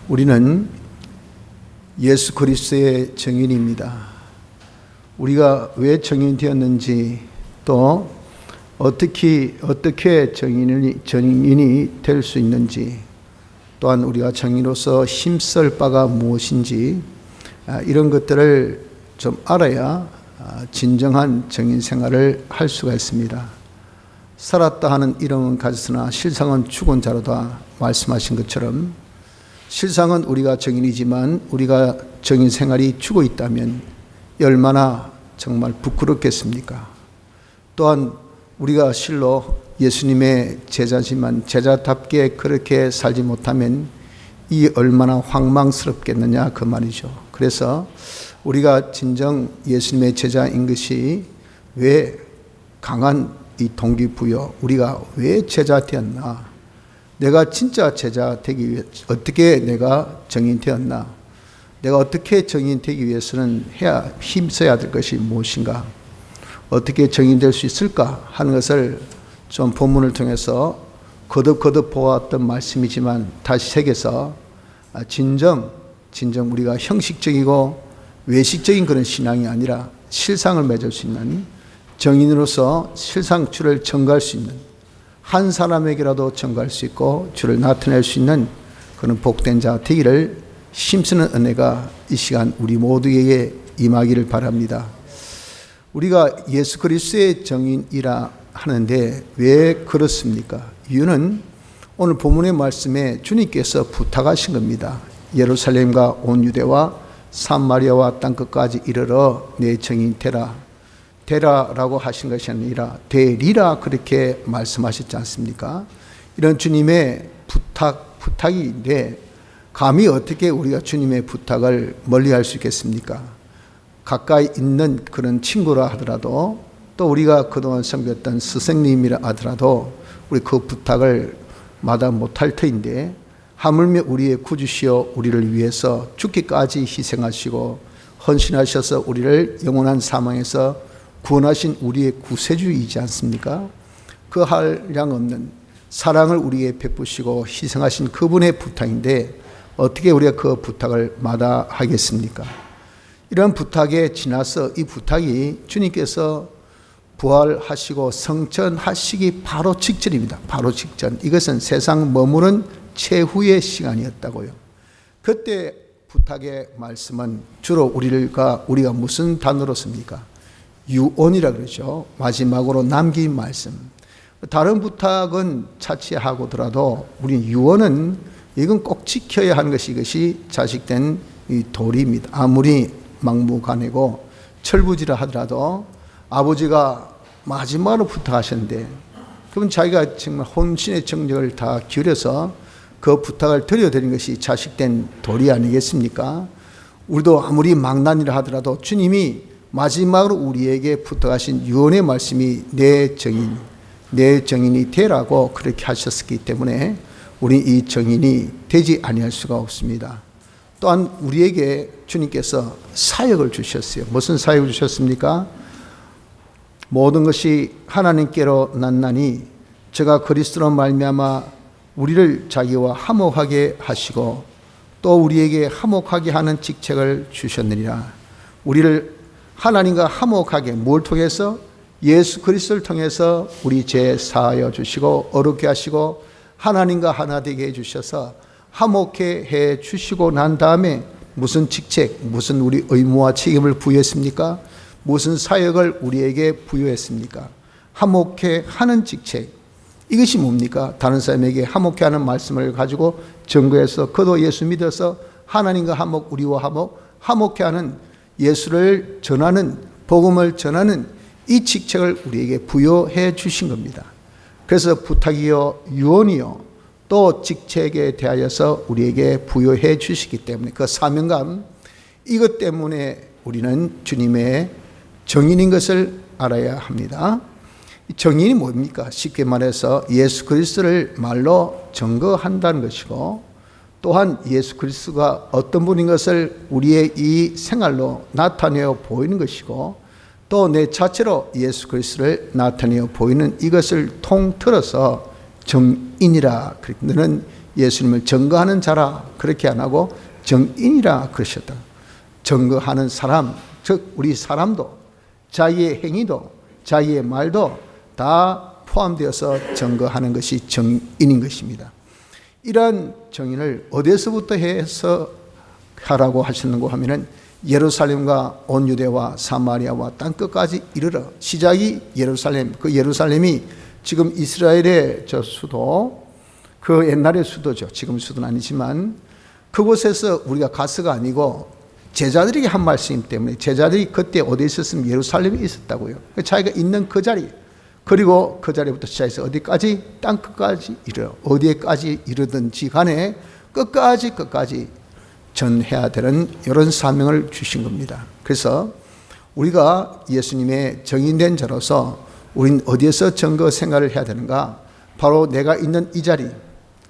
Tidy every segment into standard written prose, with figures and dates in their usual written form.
우리는 예수 그리스도의 증인입니다. 우리가 왜 증인이 되었는지, 또 어떻게 증인이 될 수 있는지, 또한 우리가 증인으로서 힘쓸 바가 무엇인지, 이런 것들을 좀 알아야 진정한 증인 생활을 할 수가 있습니다. 살았다 하는 이름은 가졌으나 실상은 죽은 자로다 말씀하신 것처럼, 실상은 우리가 증인이지만 우리가 증인 생활이 죽어 있다면 얼마나 정말 부끄럽겠습니까? 또한 우리가 실로 예수님의 제자지만 제자답게 그렇게 살지 못하면 이 얼마나 황망스럽겠느냐 그 말이죠. 그래서 우리가 진정 예수님의 제자인 것이 왜 강한 이 동기부여, 우리가 왜 제자 되었나, 내가 진짜 제자 되기 위해 어떻게 내가 증인 되었나, 내가 어떻게 증인 되기 위해서는 힘써야 될 것이 무엇인가, 어떻게 증인될 수 있을까 하는 것을 좀 본문을 통해서 거듭 보았던 말씀이지만 다시 새겨서 진정 우리가 형식적이고 외식적인 그런 신앙이 아니라 실상을 맺을 수 있는, 증인으로서 실상 주를 증거할 수 있는, 한 사람에게라도 증거할 수 있고 주를 나타낼 수 있는 그런 복된 자 되기를 힘쓰는 은혜가 이 시간 우리 모두에게 임하기를 바랍니다. 우리가 예수 그리스도의 증인이라 하는데 왜 그렇습니까? 이유는 오늘 본문의 말씀에 주님께서 부탁하신 겁니다. 예루살렘과 온 유대와 사마리아와 땅끝까지 이르러 내 증인 되라라고 하신 것이 아니라 되리라 그렇게 말씀하셨지 않습니까? 이런 주님의 부탁인데 감히 어떻게 우리가 주님의 부탁을 멀리할 수 있겠습니까? 가까이 있는 그런 친구라 하더라도, 또 우리가 그동안 섬겼던 스승님이라 하더라도 우리 그 부탁을 마다 못할 터인데, 하물며 우리의 구주시여 우리를 위해서 죽기까지 희생하시고 헌신하셔서 우리를 영원한 사망에서 구원하신 우리의 구세주이지 않습니까? 그 한량없는 사랑을 우리에게 베푸시고 희생하신 그분의 부탁인데 어떻게 우리가 그 부탁을 마다하겠습니까? 이런 부탁에 지나서 이 부탁이 주님께서 부활하시고 성천하시기 바로 직전입니다. 바로 직전. 이것은 세상 머무는 최후의 시간이었다고요. 그때 부탁의 말씀은 주로 우리가 무슨 단어로 씁니까? 유언이라 그러죠. 마지막으로 남긴 말씀. 다른 부탁은 차치하고더라도 우리 유언은 이건 꼭 지켜야 하는 것이, 이것이 자식된 이 도리입니다. 아무리 막무가내고 철부지라 하더라도 아버지가 마지막으로 부탁하셨는데, 그럼 자기가 정말 혼신의 정력을 다 기울여서 그 부탁을 드려드린 것이 자식된 도리 아니겠습니까? 우리도 아무리 망난이라 하더라도 주님이 마지막으로 우리에게 부탁하신 유언의 말씀이 내 증인이 되라고 그렇게 하셨기 때문에 우리 이 증인이 되지 아니할 수가 없습니다. 또한 우리에게 주님께서 사역을 주셨어요. 무슨 사역을 주셨습니까? 모든 것이 하나님께로 났나니 저가 그리스도로 말미암아 우리를 자기와 화목하게 하시고 또 우리에게 화목하게 하는 직책을 주셨느니라. 우리를 하나님과 화목하게, 뭘 통해서? 예수 그리스도를 통해서 우리 죄 사하여 주시고 어렵게 하시고 하나님과 하나 되게 해주셔서 화목해 해 주시고 난 다음에 무슨 직책, 무슨 우리 의무와 책임을 부여했습니까? 무슨 사역을 우리에게 부여했습니까? 화목해 하는 직책. 이것이 뭡니까? 다른 사람에게 화목해 하는 말씀을 가지고 증거해서 그도 예수 믿어서 하나님과 화목, 우리와 화목해 하는, 예수를 전하는, 복음을 전하는 이 직책을 우리에게 부여해 주신 겁니다. 그래서 부탁이요 유언이요 또 직책에 대하여서 우리에게 부여해 주시기 때문에 그 사명감, 이것 때문에 우리는 주님의 증인인 것을 알아야 합니다. 증인이 뭡니까? 쉽게 말해서 예수 그리스도를 말로 증거한다는 것이고, 또한 예수 그리스도가 어떤 분인 것을 우리의 이 생활로 나타내어 보이는 것이고, 또 내 자체로 예수 그리스도를 나타내어 보이는 이것을 통틀어서 증인이라. 너는 예수님을 증거하는 자라 그렇게 안 하고 증인이라 그러셨다. 증거하는 사람, 즉 우리 사람도 자기의 행위도 자기의 말도 다 포함되어서 증거하는 것이 증인인 것입니다. 이러한 증인을 어디서부터 해서 하라고 하셨는가 하면은 예루살렘과 온 유대와 사마리아와 땅끝까지 이르러. 시작이 예루살렘, 그 예루살렘이 지금 이스라엘의 저 수도, 그 옛날의 수도죠. 지금 수도는 아니지만 그곳에서 우리가 가서가 아니고 제자들에게 한 말씀 때문에, 제자들이 그때 어디에 있었으면 예루살렘에 있었다고요. 자기가 있는 그 자리, 그리고 그 자리부터 시작해서 어디까지? 땅끝까지 이르러. 어디에까지 이르든지 간에 끝까지 전해야 되는 이런 사명을 주신 겁니다. 그래서 우리가 예수님의 정인된 자로서 우린 어디에서 증거 생활을 해야 되는가? 바로 내가 있는 이 자리,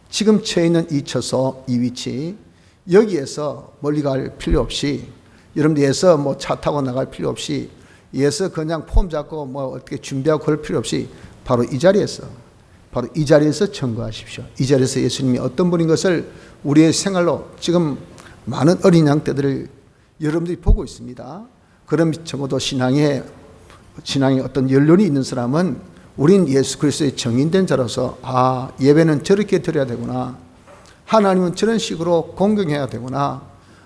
지금 처해 있는 이 처소, 이 위치, 여기에서 멀리 갈 필요 없이, 여러분들에서 뭐 차 타고 나갈 필요 없이, 에서 그냥 폼 잡고 뭐 어떻게 준비하고 그럴 필요 없이 바로 이 자리에서 증거하십시오. 이 자리에서 예수님이 어떤 분인 것을 우리의 생활로, 지금 많은 어린 양떼들을 여러분들이 보고 있습니다. 그럼 적어도 신앙에 어떤 연륜이 있는 사람은 우린 예수 그리스도의 정인된 자로서 예배는 저렇게 드려야 되구나, 하나님은 저런 식으로 공경해야 되구나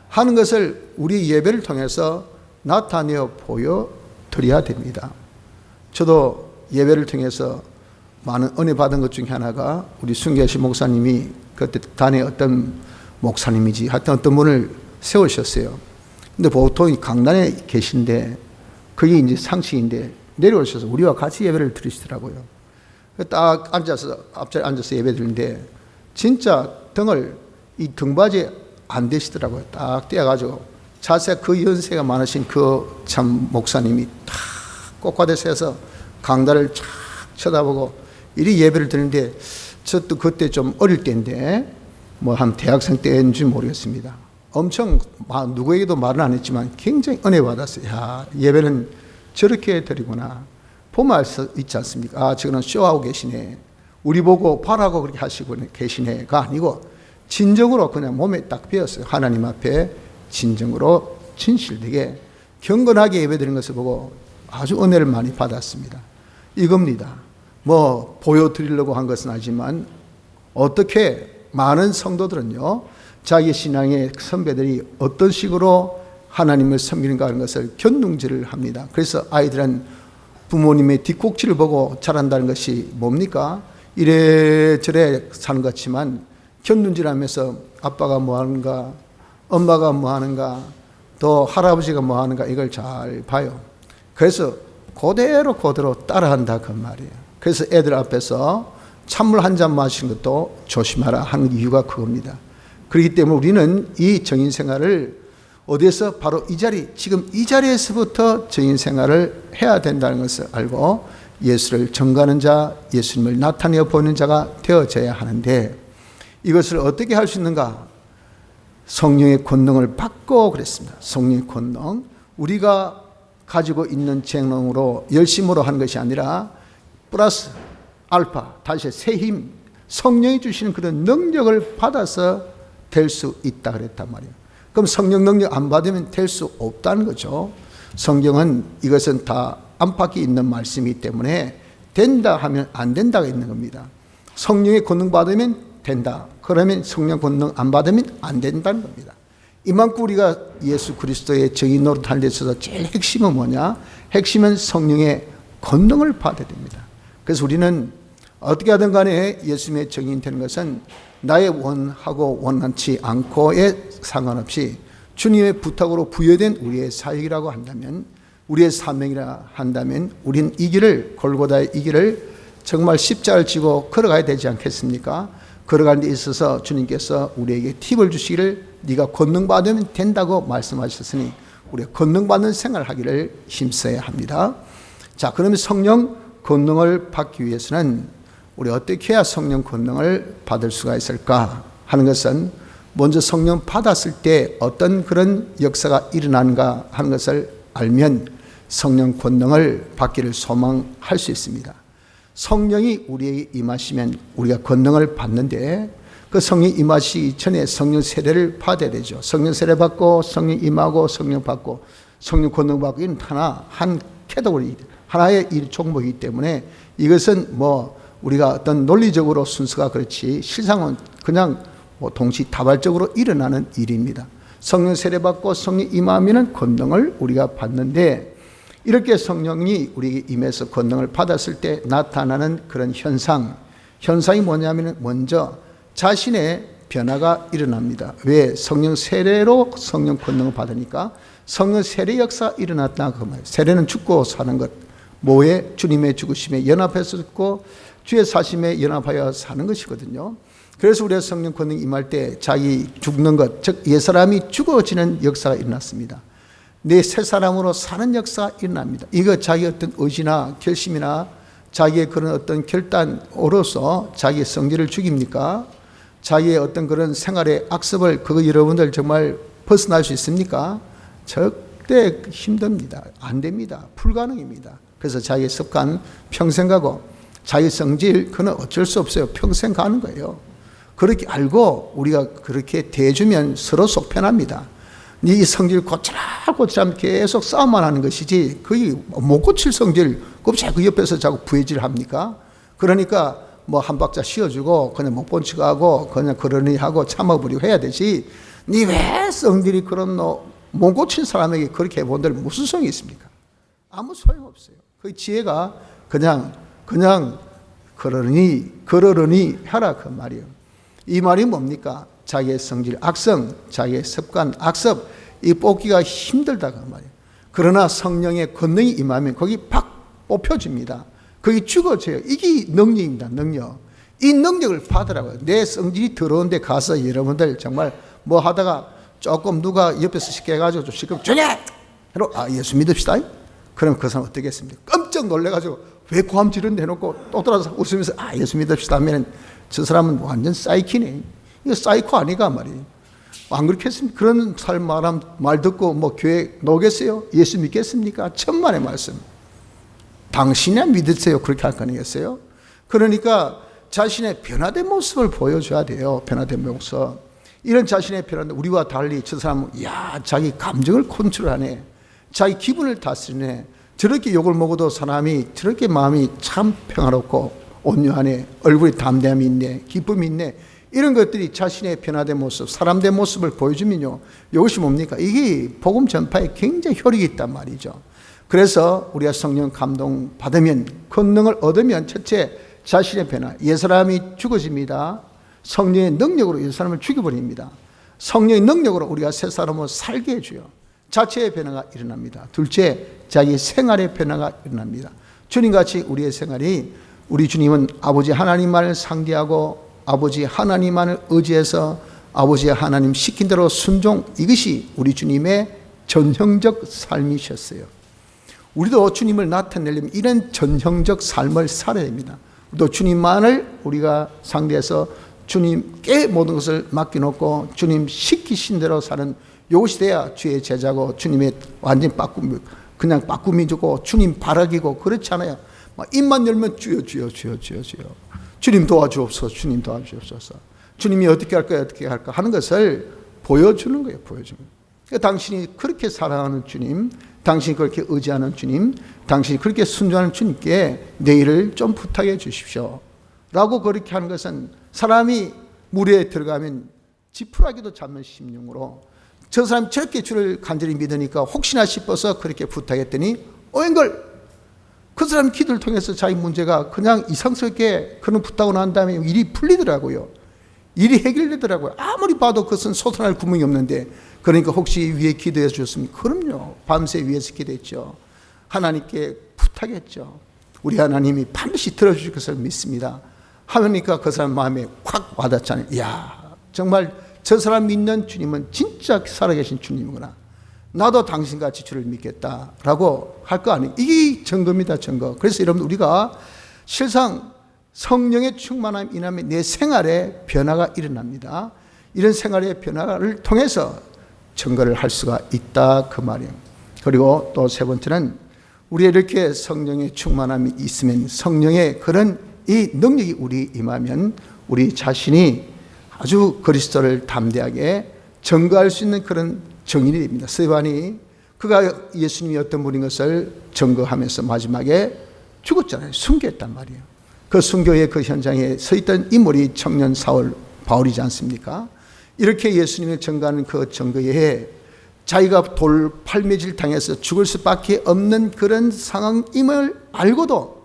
하는 것을 우리 예배를 통해서 나타내어 보여드려야 됩니다. 저도 예배를 통해서 많은 은혜 받은 것 중에 하나가 우리 순계하신 목사님이 그때 단에 어떤 목사님이지 하여튼 어떤 분을 세우셨어요. 근데 보통 강단에 계신데 그게 이제 상식인데 내려오셔서 우리와 같이 예배를 드리시더라고요. 딱 앞자리에 앉아서 예배 드리는데 진짜 등을 이 등받이에 안 대시더라고요. 딱 떼어가지고 자세, 그 연세가 많으신 그 참 목사님이 딱 꽃가대 서서 강단을 쫙 쳐다보고 이리 예배를 드리는데, 저도 그때 좀 어릴 때인데 뭐 한 대학생 때인지 모르겠습니다. 엄청 누구에게도 말은 안 했지만 굉장히 은혜 받았어요. 예배는 저렇게 드리구나. 보면 알 수 있지 않습니까? 저거는 쇼하고 계시네, 우리 보고 봐라고 그렇게 하시고 계시네가 아니고 진정으로 그냥 몸에 딱 배웠어요. 하나님 앞에 진정으로 진실되게 경건하게 예배드리는 것을 보고 아주 은혜를 많이 받았습니다. 이겁니다. 뭐 보여드리려고 한 것은 아니지만 어떻게 많은 성도들은요, 자기 신앙의 선배들이 어떤 식으로 하나님을 섬기는가 하는 것을 견눈질을 합니다. 그래서 아이들은 부모님의 뒷꼭지를 보고 자란다는 것이 뭡니까? 이래저래 사는 것 같지만 견눈질하면서 아빠가 뭐 하는가, 엄마가 뭐 하는가, 또 할아버지가 뭐 하는가, 이걸 잘 봐요. 그래서 그대로 따라한다 그 말이에요. 그래서 애들 앞에서 찬물 한 잔 마시는 것도 조심하라 하는 이유가 그겁니다. 그렇기 때문에 우리는 이 정인 생활을 어디에서? 바로 이 자리, 지금 이 자리에서부터 정인 생활을 해야 된다는 것을 알고 예수를 전가하는 자, 예수님을 나타내어 보이는 자가 되어져야 하는데, 이것을 어떻게 할 수 있는가? 성령의 권능을 받고 그랬습니다. 성령의 권능, 우리가 가지고 있는 재능으로 열심으로 하는 것이 아니라 플러스 알파, 다시 새 힘, 성령이 주시는 그런 능력을 받아서 될 수 있다 그랬단 말이에요. 그럼 성령 능력 안 받으면 될 수 없다는 거죠. 성경은 이것은 다 안팎이 있는 말씀이기 때문에 된다 하면 안 된다가 있는 겁니다. 성령의 권능 받으면 된다, 그러면 성령 권능 안 받으면 안 된다는 겁니다. 이만큼 우리가 예수 그리스도의 정의 노릇할 데 있어서 제일 핵심은 뭐냐? 핵심은 성령의 권능을 받아야 됩니다. 그래서 우리는 어떻게 하든 간에 예수님의 정의인 되는 것은 나의 원하고 원하지 않고에 상관없이 주님의 부탁으로 부여된 우리의 사역이라고 한다면, 우리의 사명이라 한다면 우린 이 길을, 골고다의 이 길을 정말 십자가를 지고 걸어가야 되지 않겠습니까? 걸어가는 데 있어서 주님께서 우리에게 팁을 주시기를 네가 권능 받으면 된다고 말씀하셨으니 우리가 권능 받는 생활을 하기를 힘써야 합니다. 자, 그러면 성령 권능을 받기 위해서는 우리 어떻게 해야 성령 권능을 받을 수가 있을까 하는 것은, 먼저 성령 받았을 때 어떤 그런 역사가 일어나는가 하는 것을 알면 성령 권능을 받기를 소망할 수 있습니다. 성령이 우리에게 임하시면 우리가 권능을 받는데, 그 성령 임하시기 전에 성령 세례를 받아야 되죠. 성령 세례 받고 성령 임하고 성령 받고 성령 권능 받고 이는 하나 한 캐터고리 하나의 일 종목이기 때문에 이것은 뭐 우리가 어떤 논리적으로 순서가 그렇지 실상은 그냥 뭐 동시다발적으로 일어나는 일입니다. 성령 세례 받고 성령 임하면은 권능을 우리가 받는데 이렇게 성령이 우리에게 임해서 권능을 받았을 때 나타나는 그런 현상이 뭐냐면 먼저 자신의 변화가 일어납니다. 왜? 성령 세례로 성령 권능을 받으니까 성령 세례 역사가 일어났다 그 말이에요. 세례는 죽고 사는 것, 뭐에? 주님의 죽으심에 연합해서 죽고 주의 사심에 연합하여 사는 것이거든요. 그래서 우리가 성령 권능 임할 때 자기 죽는 것, 즉 옛사람이 죽어지는 역사가 일어났습니다. 내 새 사람으로 사는 역사가 일어납니다. 이거 자기 어떤 의지나 결심이나 자기의 그런 어떤 결단으로서 자기의 성질을 죽입니까? 자기의 어떤 그런 생활의 악습을 그거 여러분들 정말 벗어날 수 있습니까? 절대 힘듭니다. 안 됩니다. 불가능입니다. 그래서 자기의 습관 평생 가고 자기 성질 그는 어쩔 수 없어요. 평생 가는 거예요. 그렇게 알고 우리가 그렇게 대해주면 서로 속 편합니다. 이 성질 고치라 계속 싸움만 하는 것이지 거의 못 고칠 성질 그 옆에서 자꾸 부해질 합니까? 그러니까 뭐 한 박자 씌워주고 그냥 못 본 척하고 그냥 그러니 하고 참아버리고 해야 되지. 니 왜 성질이 그런 못 고친 사람에게 그렇게 해본들 무슨 소용이 있습니까? 아무 소용없어요. 그 지혜가 그냥 그러려니 하라 그 말이에요. 이 말이 뭡니까? 자기의 성질 악성, 자기의 습관 악습, 이 뽑기가 힘들다 그 말이에요. 그러나 성령의 권능이 임하면 거기 팍 뽑혀집니다. 거기 죽어져요. 이게 능력입니다. 능력. 이 능력을 받으라고요. 내 성질이 더러운데 가서 여러분들 정말 뭐 하다가 조금 누가 옆에서 쉽게 해가지고 좀 시끄럽 조용히 해! 예수 믿읍시다. 그럼 그 사람 어떻겠습니까? 깜짝 놀래가지고 왜 고함지른 해놓고 또 돌아서 웃으면서 예수 믿읍시다 하면 저 사람은 완전 사이키네. 이거 사이코 아니가 말이에요. 안 그렇겠습니까? 그런 사람 말 듣고 뭐 교회 나오겠어요? 예수 믿겠습니까? 천만의 말씀. 당신이야 믿으세요. 그렇게 할 거 아니겠어요? 그러니까 자신의 변화된 모습을 보여줘야 돼요. 변화된 모습. 이런 자신의 변화된 우리와 달리 저 사람은 자기 감정을 컨트롤하네. 자기 기분을 다스리네. 저렇게 욕을 먹어도 사람이 저렇게 마음이 참 평화롭고 온유하네. 얼굴에 담대함이 있네. 기쁨이 있네. 이런 것들이 자신의 변화된 모습, 사람된 모습을 보여주면요. 이것이 뭡니까? 이게 복음 전파에 굉장히 효력이 있단 말이죠. 그래서 우리가 성령 감동 받으면, 권능을 얻으면 첫째 자신의 변화, 옛사람이 죽어집니다. 성령의 능력으로 옛사람을 죽여버립니다. 성령의 능력으로 우리가 새 사람으로 살게 해줘요. 자체의 변화가 일어납니다. 둘째, 자기 생활의 변화가 일어납니다. 주님같이 우리의 생활이, 우리 주님은 아버지 하나님만을 상대하고 아버지 하나님만을 의지해서 아버지 하나님 시킨 대로 순종, 이것이 우리 주님의 전형적 삶이셨어요. 우리도 주님을 나타내려면 이런 전형적 삶을 살아야 됩니다. 또 주님만을 우리가 상대해서 주님께 모든 것을 맡겨놓고 주님 시키신 대로 사는, 이것이 돼야 주의 제자고 주님의 완전 그냥 빠꾸미주고 주님 바라기고 그렇지 않아요. 막 입만 열면 주여 주여 주여 주여 주여, 주님 도와주옵소서, 주님 도와주옵소서, 주님이 어떻게 할까 하는 것을 보여주는 거예요. 보여주는 거예요. 그러니까 당신이 그렇게 사랑하는 주님, 당신이 그렇게 의지하는 주님, 당신이 그렇게 순종하는 주님께 내일을 좀 부탁해 주십시오 라고 그렇게 하는 것은, 사람이 물에 들어가면 지푸라기도 잡는 심령으로 저 사람이 저렇게 주를 간절히 믿으니까 혹시나 싶어서 그렇게 부탁했더니 웬걸 그 사람 기도를 통해서 자기 문제가 그냥 이상스럽게 그런 부탁을 한 다음에 일이 풀리더라고요. 일이 해결되더라고요. 아무리 봐도 그것은 솟아날 구멍이 없는데, 그러니까 혹시 위에 기도해 주셨습니까? 그럼요. 밤새 위에서 기도했죠. 하나님께 부탁했죠. 우리 하나님이 반드시 들어주실 것을 믿습니다 하니까 그 사람 마음에 확 와닿잖아요. 이야, 정말 저 사람 믿는 주님은 진짜 살아계신 주님이구나. 나도 당신같이 주를 믿겠다라고 할 거 아니에요. 이게 증거입니다. 증거. 그래서 여러분, 우리가 실상 성령의 충만함 인하면 내 생활에 변화가 일어납니다. 이런 생활의 변화를 통해서 증거를 할 수가 있다 그 말이에요. 그리고 또 세 번째는, 우리 이렇게 성령의 충만함이 있으면, 성령의 그런 이 능력이 우리 임하면 우리 자신이 아주 그리스도를 담대하게 증거할 수 있는 그런 증인이 됩니다. 스데반이 그가 예수님이 어떤 분인 것을 증거하면서 마지막에 죽었잖아요. 순교했단 말이에요. 그 순교의 그 현장에 서 있던 인물이 청년 사울 바울이지 않습니까? 이렇게 예수님을 증거하는 그 증거에 자기가 돌팔매질 당해서 죽을 수밖에 없는 그런 상황임을 알고도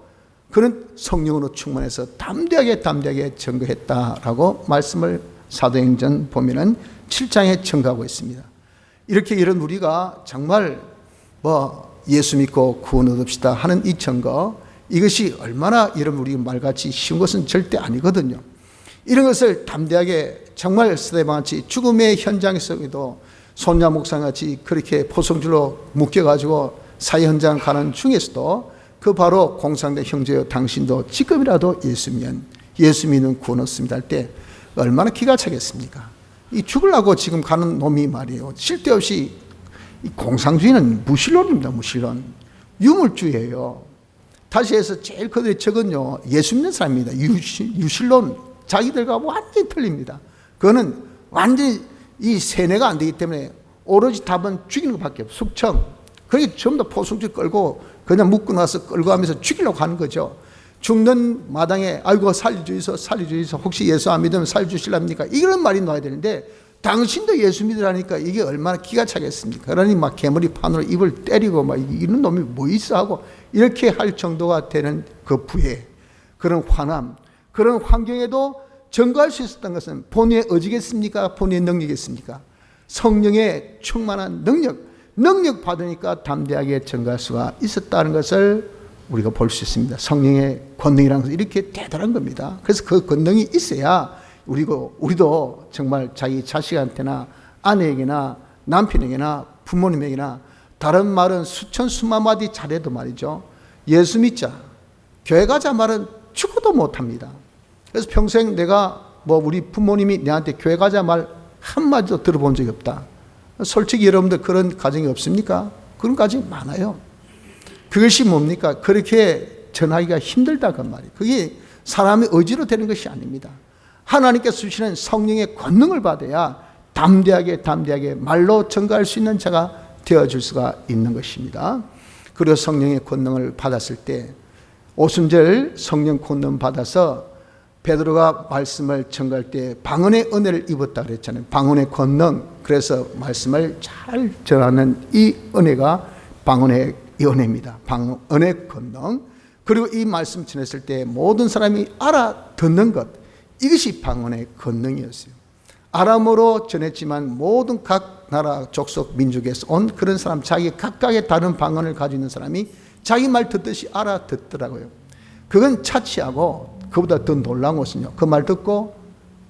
그는 성령으로 충만해서 담대하게 증거했다라고 말씀을 사도행전 보면은 7장에 증거하고 있습니다. 이렇게 이런 우리가 정말 예수 믿고 구원 얻읍시다 하는 이 증거, 이것이 얼마나 여러분 우리 말같이 쉬운 것은 절대 아니거든요. 이런 것을 담대하게 정말 스데반같이 죽음의 현장에서도 손야 목사같이 그렇게 포성줄로 묶여가지고 사회 현장 가는 중에서도 그 바로 공상대 형제여 당신도 지금이라도 예수 믿는 구원 얻습니다 할 때 얼마나 기가 차겠습니까? 이 죽으려고 지금 가는 놈이 말이에요. 쓸데없이 이 공상주의는 무신론입니다. 무신론. 유물주의예요. 다시 해서 제일 그들의 적은요, 예수 믿는 사람입니다. 유신론. 자기들과 완전히 틀립니다. 그거는 완전히 이 세뇌가 안 되기 때문에 오로지 답은 죽이는 것밖에 없어요. 숙청. 그게 전부 다 포승줄 끌고 그냥 묶고 나서 끌고 하면서 죽이려고 하는 거죠. 죽는 마당에 아이고 살려주이소 혹시 예수 안 믿으면 살려주실랍니까? 이런 말이 나와야 되는데 당신도 예수 믿으라니까 이게 얼마나 기가 차겠습니까? 그러니 막 개머리 판으로 입을 때리고 막 이런 놈이 뭐 있어 하고 이렇게 할 정도가 되는 그 부해, 그런 화남, 그런 환경에도 증거할 수 있었던 것은 본인의 의지겠습니까? 본인의 능력이겠습니까? 성령의 충만한 능력 받으니까 담대하게 증거할 수가 있었다는 것을 우리가 볼 수 있습니다. 성령의 권능이라는 것은 이렇게 대단한 겁니다. 그래서 그 권능이 있어야 우리도 정말 자기 자식한테나 아내에게나 남편에게나 부모님에게나 다른 말은 수천 수만 마디 잘해도 말이죠. 예수 믿자, 교회 가자 말은 죽어도 못합니다. 그래서 평생 내가 우리 부모님이 내한테 교회 가자 말 한마디도 들어본 적이 없다. 솔직히 여러분들 그런 가정이 없습니까? 그런 가정이 많아요. 그것이 뭡니까? 그렇게 전하기가 힘들다 그 말이에요. 그게 사람의 의지로 되는 것이 아닙니다. 하나님께서 주시는 성령의 권능을 받아야 담대하게 말로 증거할 수 있는 자가 되어줄 수가 있는 것입니다. 그리고 성령의 권능을 받았을 때 오순절 성령 권능 받아서 베드로가 말씀을 전가할 때 방언의 은혜를 입었다 그랬잖아요. 방언의 권능. 그래서 말씀을 잘 전하는 이 은혜가 방언의 은혜입니다. 방언의 권능. 그리고 이 말씀 전했을 때 모든 사람이 알아듣는 것, 이것이 방언의 권능이었어요. 아람어로 전했지만 모든 각 나라 족속 민족에서 온 그런 사람, 자기 각각의 다른 방언을 가지고 있는 사람이 자기 말 듣듯이 알아듣더라고요. 그건 차치하고 그보다 더 놀라운 것은요, 그 말 듣고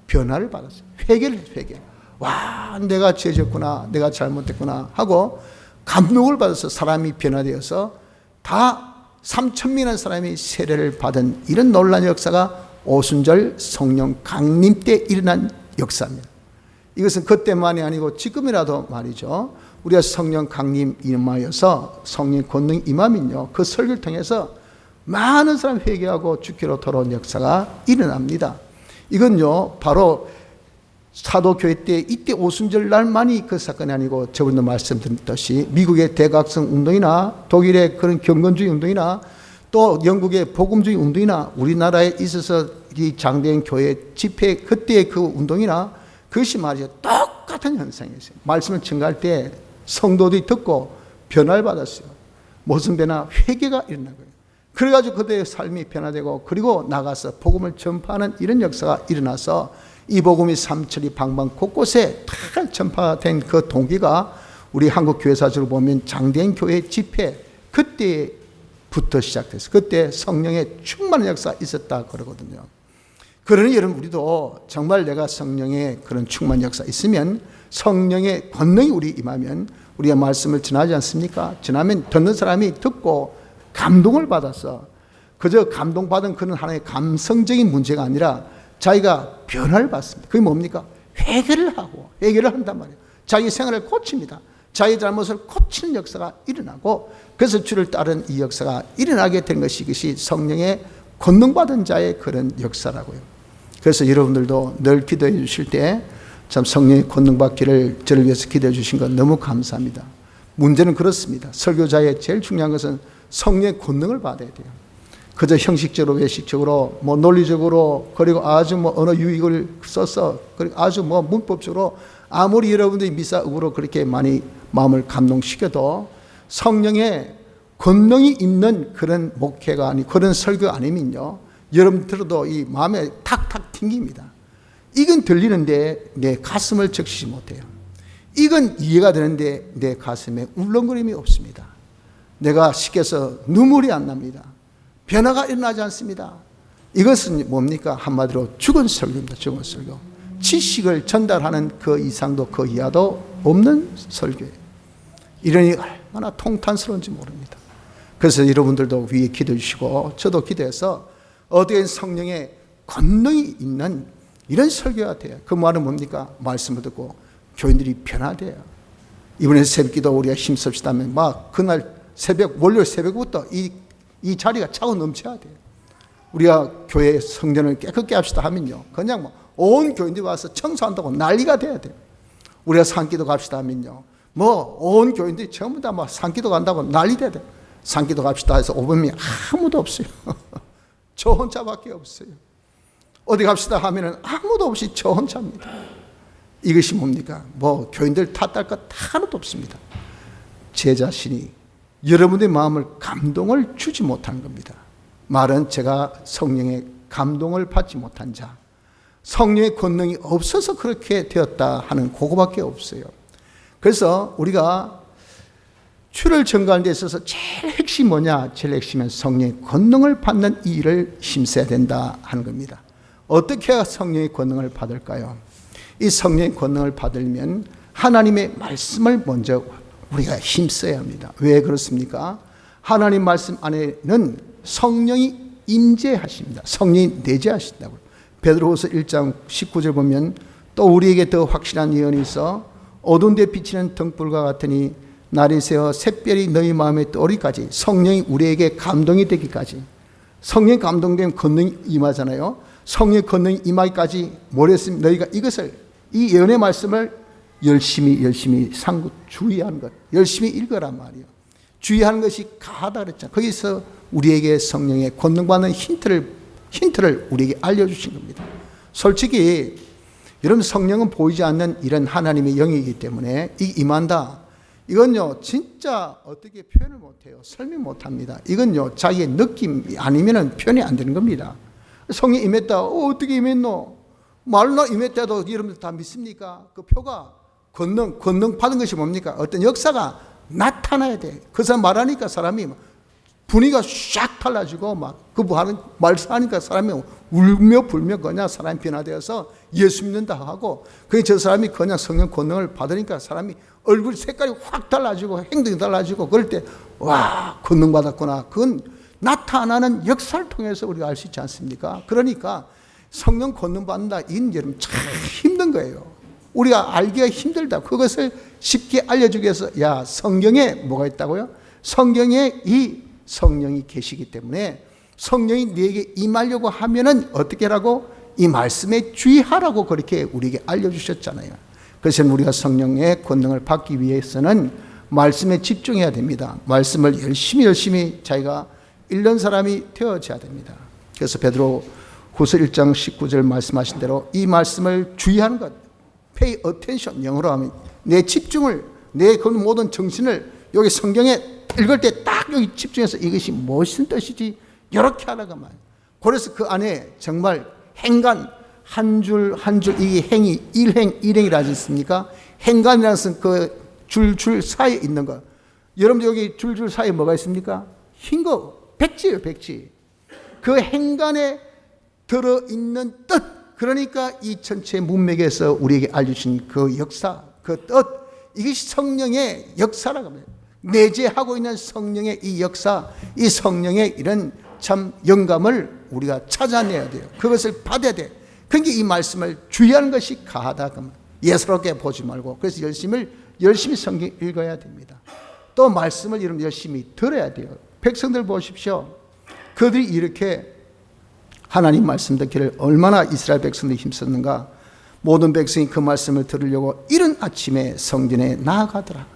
변화를 받았어요. 회개. 와, 내가 죄졌구나, 내가 잘못했구나 하고 감동을 받아서 사람이 변화되어서 다 3,000명의 사람이 세례를 받은 이런 놀라운 역사가 오순절 성령 강림 때 일어난 역사입니다. 이것은 그때만이 아니고 지금이라도 말이죠. 우리가 성령 강림 임하여서 성령 권능 임하면요, 그 설교를 통해서 많은 사람이 회개하고 주께로 돌아온 역사가 일어납니다. 이건요, 바로 사도교회 때 이때 오순절 날만이 그 사건이 아니고 저번에 말씀드렸듯이 미국의 대각성 운동이나 독일의 그런 경건주의 운동이나 또 영국의 복음주의 운동이나 우리나라에 있어서 이 장대인 교회 집회 그때의 그 운동이나 그것이 말이죠, 똑같은 현상이었어요. 말씀을 증거할 때 성도들이 듣고 변화를 받았어요. 무슨 변화? 회개가 일어난 거예요. 그래가지고 그들의 삶이 변화되고 그리고 나가서 복음을 전파하는 이런 역사가 일어나서 이 복음이 삼천리 방방 곳곳에 다 전파된 그 동기가 우리 한국 교회사적으로 보면 장대인 교회 집회 그때부터 시작됐어요. 그때 성령의 충만한 역사가 있었다 그러거든요. 그러니 여러분 우리도 정말 내가 성령의 그런 충만 역사 있으면 성령의 권능이 우리 임하면 우리가 말씀을 전하지 않습니까? 전하면 듣는 사람이 듣고 감동을 받아서 그저 감동받은 그런 하나의 감성적인 문제가 아니라 자기가 변화를 받습니다. 그게 뭡니까? 회개를 한단 말이에요. 자기 생활을 고칩니다. 자기 잘못을 고치는 역사가 일어나고 그래서 주를 따른 이 역사가 일어나게 된 것이 이것이 성령의 권능받은 자의 그런 역사라고요. 그래서 여러분들도 늘 기도해 주실 때 참 성령의 권능 받기를 저를 위해서 기도해 주신 것 너무 감사합니다. 문제는 그렇습니다. 설교자의 제일 중요한 것은 성령의 권능을 받아야 돼요. 그저 형식적으로 외식적으로 논리적으로 그리고 아주 언어 유익을 써서 그리고 아주 문법적으로 아무리 여러분들이 미사역으로 그렇게 많이 마음을 감동시켜도 성령의 권능이 있는 그런 목회가 아니 그런 설교 아니면요, 여러분 들어도 이 마음에 탁탁 튕깁니다. 이건 들리는데 내 가슴을 적시지 못해요. 이건 이해가 되는데 내 가슴에 울렁거림이 없습니다. 내가 시켜서 눈물이 안 납니다. 변화가 일어나지 않습니다. 이것은 뭡니까? 한마디로 죽은 설교입니다. 죽은 설교. 지식을 전달하는 그 이상도 그 이하도 없는 설교예요. 이러니 얼마나 통탄스러운지 모릅니다. 그래서 여러분들도 위에 기도해 주시고 저도 기도해서 어떻게 성령의 권능이 있는 이런 설교가 돼요. 그 말은 뭡니까? 말씀을 듣고 교인들이 변화돼요. 이번에 새벽기도 우리가 힘씁시다면 막 그날 월요일 새벽부터 이 자리가 차고 넘쳐야 돼요. 우리가 교회 성전을 깨끗게 합시다 하면요, 그냥 온 교인들이 와서 청소한다고 난리가 돼야 돼요. 우리가 산기도 갑시다 하면요, 온 교인들이 전부 다 산기도 간다고 난리 돼야 돼요. 산기도 갑시다 해서 오범이 아무도 없어요. 저 혼자밖에 없어요. 어디 갑시다 하면은 아무도 없이 저 혼자입니다. 이것이 뭡니까? 교인들 탓할 것 하나도 없습니다. 제 자신이 여러분의 마음을 감동을 주지 못한 겁니다. 말은 제가 성령의 감동을 받지 못한 자, 성령의 권능이 없어서 그렇게 되었다 하는 그거밖에 없어요. 그래서 우리가 주를 증거하는 데 있어서 제일 핵심이 뭐냐? 제일 핵심은 성령의 권능을 받는 이 일을 힘써야 된다 하는 겁니다. 어떻게 해야 성령의 권능을 받을까요? 이 성령의 권능을 받으려면 하나님의 말씀을 먼저 우리가 힘써야 합니다. 왜 그렇습니까? 하나님 말씀 안에는 성령이 임재하십니다. 성령이 내재하신다고요. 베드로후서 1장 19절 보면 또 우리에게 더 확실한 예언이 있어 어두운 데 비치는 등불과 같으니 날이 새어 샛별이 너희 마음에 떠오르기까지, 성령이 우리에게 감동이 되기까지. 성령이 감동되면 권능이 임하잖아요. 성령의 권능이 임하기까지 뭐랬습니까? 너희가 이 예언의 말씀을 열심히 주의하는 것, 열심히 읽으란 말이에요. 주의하는 것이 가하다 그랬잖아요. 거기서 우리에게 성령의 권능받는 힌트를 우리에게 알려주신 겁니다. 솔직히 여러분, 성령은 보이지 않는 이런 하나님의 영이기 때문에 이 임한다, 이건요 진짜 어떻게 표현을 못해요. 설명 못합니다. 이건요 자기의 느낌이 아니면 표현이 안 되는 겁니다. 성령이 임했다. 어떻게 임했노? 말로 임했다도 여러분들 다 믿습니까? 그 표가 권능 받은 것이 뭡니까? 어떤 역사가 나타나야 돼. 그 사람 말하니까 사람이 분위기가 샥 달라지고 그 말하니까 사람이 울며 불며 그냥 사람이 변화되어서 예수 믿는다 하고, 그게 저 사람이 그냥 성령 권능을 받으니까 사람이 얼굴 색깔이 확 달라지고 행동이 달라지고, 그럴 때 와, 권능 받았구나. 그건 나타나는 역사를 통해서 우리가 알 수 있지 않습니까? 그러니까 성령 권능 받는다, 이건 여러분 참 힘든 거예요. 우리가 알기가 힘들다. 그것을 쉽게 알려주기 위해서, 야, 성경에 뭐가 있다고요? 성경에 이 성령이 계시기 때문에 성령이 네게 임하려고 하면은 어떻게 하라고? 이 말씀에 주의하라고 그렇게 우리에게 알려주셨잖아요. 그래서 우리가 성령의 권능을 받기 위해서는 말씀에 집중해야 됩니다. 말씀을 열심히 자기가 읽는 사람이 되어져야 됩니다. 그래서 베드로 후서 1장 19절 말씀하신 대로 이 말씀을 주의하는 것, pay attention, 영어로 하면 내 집중을, 내 그 모든 정신을 여기 성경에 읽을 때 딱 여기 집중해서 이것이 무슨 뜻이지 이렇게 하라고 말이에요. 그래서 그 안에 정말 행간 한 줄 한 줄, 이게 행이 일행이라지 않습니까? 행간이라는 것은 그 줄 사이에 있는 거. 여러분 여기 줄 사이에 뭐가 있습니까? 흰 거, 백지예요, 백지. 그 행간에 들어있는 뜻, 그러니까 이 전체 문맥에서 우리에게 알려주신 그 역사, 그 뜻, 이것이 성령의 역사라고 합니다. 내재하고 있는 성령의 이 역사, 이 성령의 이런 참 영감을 우리가 찾아내야 돼요. 그것을 받아야 돼. 그러니까 이 말씀을 주의하는 것이 가하다. 예사롭게 보지 말고, 그래서 열심히 성경 읽어야 됩니다. 또 말씀을 여러분 열심히 들어야 돼요. 백성들 보십시오. 그들이 이렇게 하나님 말씀 듣기를 얼마나 이스라엘 백성들이 힘썼는가. 모든 백성이 그 말씀을 들으려고 이른 아침에 성전에 나아가더라.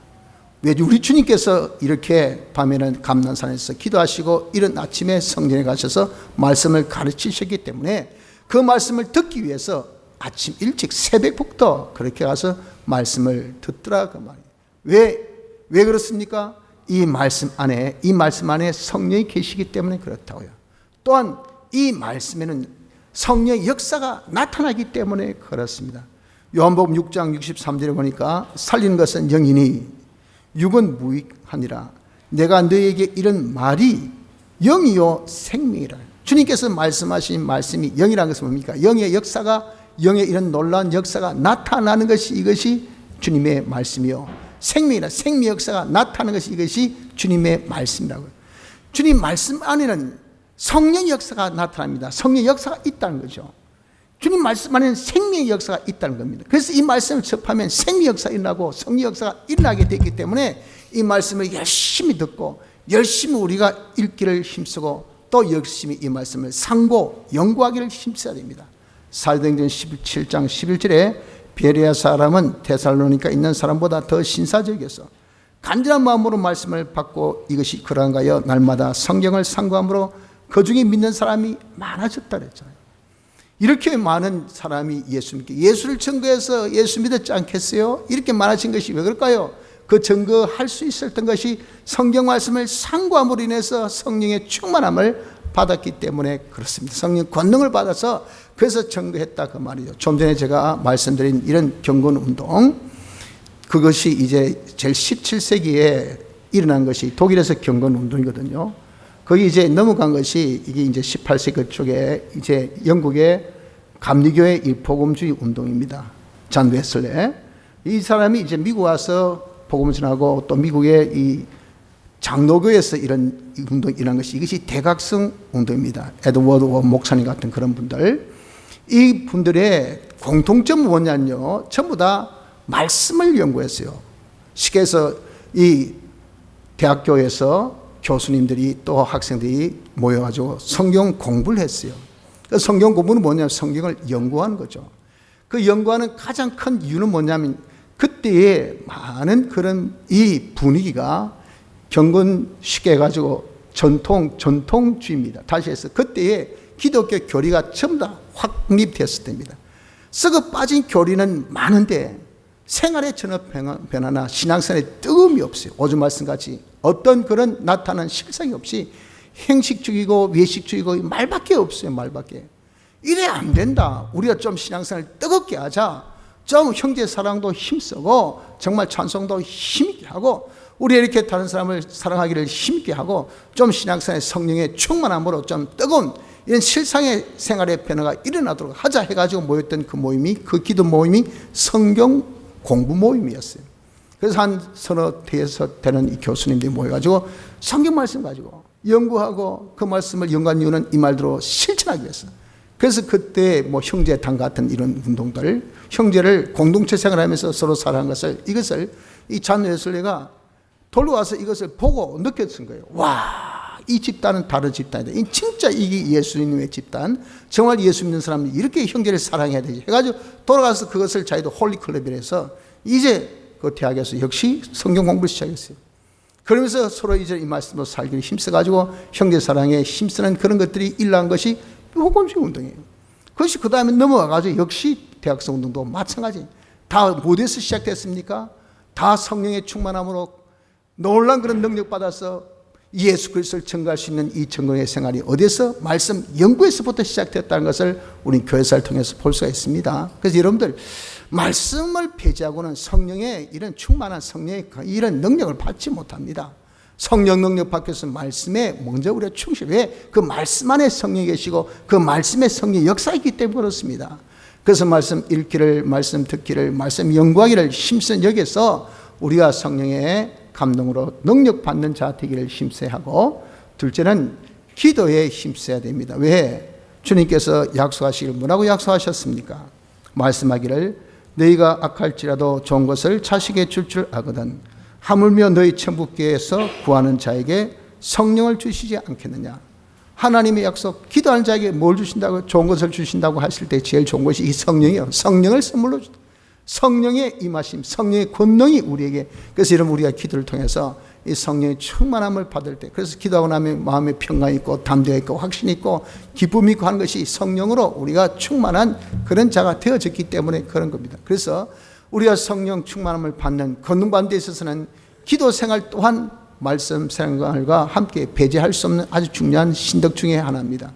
왜 우리 주님께서 이렇게 밤에는 감난산에서 기도하시고 이른 아침에 성전에 가셔서 말씀을 가르치셨기 때문에 그 말씀을 듣기 위해서 아침 일찍 새벽부터 그렇게 가서 말씀을 듣더라 그 말이에요. 왜 그렇습니까? 이 말씀 안에 성령이 계시기 때문에 그렇다고요. 또한 이 말씀에는 성령의 역사가 나타나기 때문에 그렇습니다. 요한복음 6장 63절에 보니까 살리는 것은 영이니 육은 무익하니라. 내가 너에게 이런 말이 영이요 생명이라. 주님께서 말씀하신 말씀이 영이라는 것은 뭡니까? 영의 역사가, 영의 이런 놀라운 역사가 나타나는 것이 이것이 주님의 말씀이요 생명이라. 생명의 역사가 나타나는 것이 이것이 주님의 말씀이라고요. 주님 말씀 안에는 성령의 역사가 나타납니다. 성령의 역사가 있다는 거죠. 주님 말씀 안에는 생명의 역사가 있다는 겁니다. 그래서 이 말씀을 접하면 생명의 역사가 일어나고 성령의 역사가 일어나게 되기 때문에 이 말씀을 열심히 듣고 열심히 우리가 읽기를 힘쓰고 또 열심히 이 말씀을 상고 연구하기를 힘써야 됩니다. 사도행전 17장 11절에 베레아 사람은 데살로니가 있는 사람보다 더 신사적이어서 간절한 마음으로 말씀을 받고 이것이 그러한가여 날마다 성경을 상고함으로 그 중에 믿는 사람이 많아졌다 그랬잖아요. 이렇게 많은 사람이 예수를 증거해서 예수 믿었지 않겠어요? 이렇게 많아진 것이 왜 그럴까요? 그 증거할 수 있었던 것이 성경 말씀을 상고함으로 인해서 성령의 충만함을 받았기 때문에 그렇습니다. 성령 권능을 받아서 그래서 증거했다 그 말이죠. 좀 전에 제가 말씀드린 이런 경건 운동, 그것이 이제 제일 17세기에 일어난 것이 독일에서 경건 운동이거든요. 거기 이제 넘어간 것이 이게 이제 18세기 쪽에 이제 영국의 감리교의 일복음주의 운동입니다. 잔 웨슬레. 이 사람이 이제 미국 와서 복음을 전하고 또 미국의 이 장로교에서 이런 운동이 일어난 것이 이것이 대각성 운동입니다. 에드워드 워 목사님 같은 그런 분들. 이 분들의 공통점은 뭐냐면요. 전부 다 말씀을 연구했어요. 쉽게 해서 이 대학교에서 교수님들이 또 학생들이 모여가지고 성경 공부를 했어요. 그 성경 공부는 뭐냐면 성경을 연구하는 거죠. 그 연구하는 가장 큰 이유는 뭐냐면 그때의 많은 그런 이 분위기가 경건 쉽게 해가지고 전통주의입니다. 다시 해서 그때의 기독교 교리가 전부 다 확립됐을 때입니다. 썩어 빠진 교리는 많은데 생활의 전혀 변화나 신앙생활에 뜨거움이 없어요. 오주 말씀같이 어떤 그런 나타난 실상이 없이 행식주의고 외식주의고 말밖에 없어요. 말밖에. 이래 안 된다. 우리가 좀 신앙생활을 뜨겁게 하자. 좀 형제 사랑도 힘쓰고 정말 찬송도 힘있게 하고 우리 이렇게 다른 사람을 사랑하기를 힘있게 하고 좀 신앙생활의 성령의 충만함으로 좀 뜨거운 이런 실상의 생활의 변화가 일어나도록 하자 해가지고 모였던 그 모임이, 그 기도 모임이 성경 공부 모임이었어요. 그래서 한 서너 대에서 되는 이 교수님들이 모여가지고 성경 말씀 가지고 연구하고 그 말씀을 연구한 이유는 이 말대로 실천하기 위해서. 그래서 그때 뭐 형제당 같은 이런 운동들, 형제를 공동체 생활하면서 서로 사랑한 것을, 이것을 이 잔 웨슬레가 돌아와서 이것을 보고 느꼈던 거예요. 와, 이 집단은 다른 집단이다. 이 진짜 이게 예수님의 집단, 정말 예수 믿는 사람이 이렇게 형제를 사랑해야 되지 해가지고 돌아가서 그것을 자기도 홀리클럽이라 해서 이제 그 대학에서 역시 성경 공부를 시작했어요. 그러면서 서로 이제 이 말씀으로 살기를 힘써가지고 형제 사랑에 힘쓰는 그런 것들이 일어난 것이 복음주의 운동이에요. 그것이 그 다음에 넘어가가지고 역시 대학생 운동도 마찬가지. 다 어디에서 시작됐습니까? 다 성령의 충만함으로 놀란 그런 능력 받아서 예수 그리스도를 증거할 수 있는 이 증거의 생활이 어디서? 말씀 연구에서부터 시작됐다는 것을 우리 교회사를 통해서 볼 수가 있습니다. 그래서 여러분들 말씀을 폐지하고는 성령의 이런 충만한 성령의 이런 능력을 받지 못합니다. 성령 능력 밖에서 말씀에 먼저 우리가 충실해. 왜? 그 말씀 안에 성령이 계시고 그 말씀에 성령의 역사이기 때문에 그렇습니다. 그래서 말씀 읽기를, 말씀 듣기를, 말씀 연구하기를 힘쓴 여기서 우리가 성령의 감동으로 능력 받는 자 되기를 힘써야 하고, 둘째는 기도에 힘써야 됩니다. 왜? 주님께서 약속하시길 뭐라고 약속하셨습니까? 말씀하기를 너희가 악할지라도 좋은 것을 자식에게 줄 아거든 하물며 너희 천국께서 구하는 자에게 성령을 주시지 않겠느냐. 하나님의 약속, 기도하는 자에게 뭘 주신다고? 좋은 것을 주신다고 하실 때 제일 좋은 것이 이 성령이요. 성령을 선물로 주다. 성령의 임하심, 성령의 권능이 우리에게. 그래서 여러분, 우리가 기도를 통해서 이 성령의 충만함을 받을 때, 그래서 기도하고 나면 마음에 평강이 있고 담대가 있고 확신이 있고 기쁨이 있고 하는 것이 성령으로 우리가 충만한 그런 자가 되어졌기 때문에 그런 겁니다. 그래서 우리가 성령 충만함을 받는, 권능받는 데 있어서는 기도 생활 또한 말씀 생활과 함께 배제할 수 없는 아주 중요한 신덕 중에 하나입니다.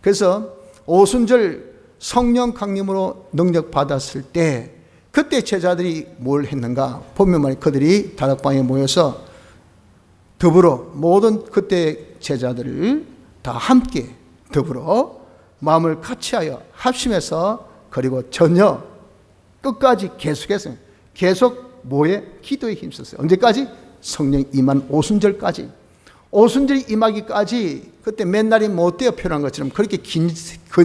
그래서 오순절 성령 강림으로 능력 받았을 때 그때 제자들이 뭘 했는가 보면 말이에요. 그들이 다락방에 모여서 더불어 모든 그때 제자들을 다 함께 더불어 마음을 같이하여 합심해서, 그리고 전혀 끝까지 계속해서 계속 뭐에? 기도에 힘썼어요. 언제까지? 성령 임한 오순절까지. 오순절이 임하기까지 그때 맨날이 못 되어 표현한 것처럼 그렇게 긴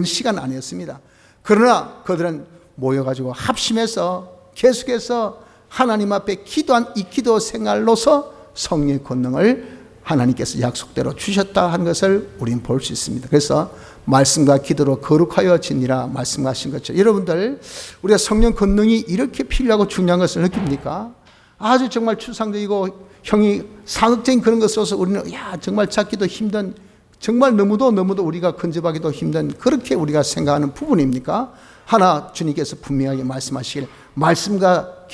시간 아니었습니다. 그러나 그들은 모여가지고 합심해서 계속해서 하나님 앞에 기도한 이 기도 생활로서 성령의 권능을 하나님께서 약속대로 주셨다 하는 것을 우리는 볼 수 있습니다. 그래서 말씀과 기도로 거룩하여 지니라 말씀하신 것처럼, 여러분들 우리가 성령 권능이 이렇게 필요하고 중요한 것을 느낍니까? 아주 정말 추상적이고 형이 상극적인 그런 것으로서 우리는 정말 찾기도 힘든, 정말 너무도 우리가 근접하기도 힘든, 그렇게 우리가 생각하는 부분입니까? 하나 주님께서 분명하게 말씀하시길, 말씀과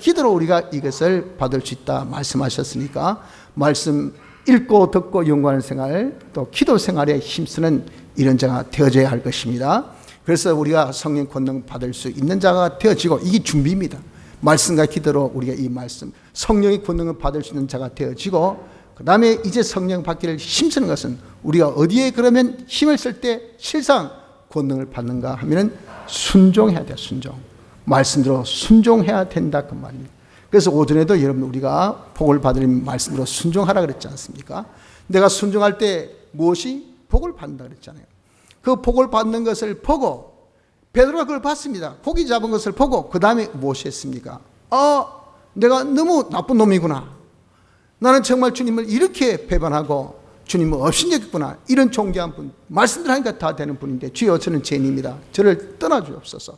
기도로 우리가 이것을 받을 수 있다 말씀하셨으니까, 말씀 읽고 듣고 연구하는 생활, 또 기도 생활에 힘쓰는 이런 자가 되어져야 할 것입니다. 그래서 우리가 성령 권능 받을 수 있는 자가 되어지고, 이게 준비입니다. 말씀과 기도로 우리가 이 말씀, 성령의 권능을 받을 수 있는 자가 되어지고, 그 다음에 이제 성령 받기를 힘쓰는 것은 우리가 어디에 그러면 힘을 쓸 때 실상 권능을 받는가 하면은 순종해야 돼요. 말씀대로 순종해야 된다 그 말입니다. 그래서 오전에도 여러분 우리가 복을 받으려면 말씀으로 순종하라 그랬지 않습니까? 내가 순종할 때 무엇이? 복을 받는다 그랬잖아요. 그 복을 받는 것을 보고 베드로가 그걸 봤습니다. 고기 잡은 것을 보고 그 다음에 무엇이 했습니까? 내가 너무 나쁜 놈이구나. 나는 정말 주님을 이렇게 배반하고 주님을 업신여겼구나. 이런 존귀한 분, 말씀들 하니까 다 되는 분인데, 주여 저는 죄인입니다. 저를 떠나주옵소서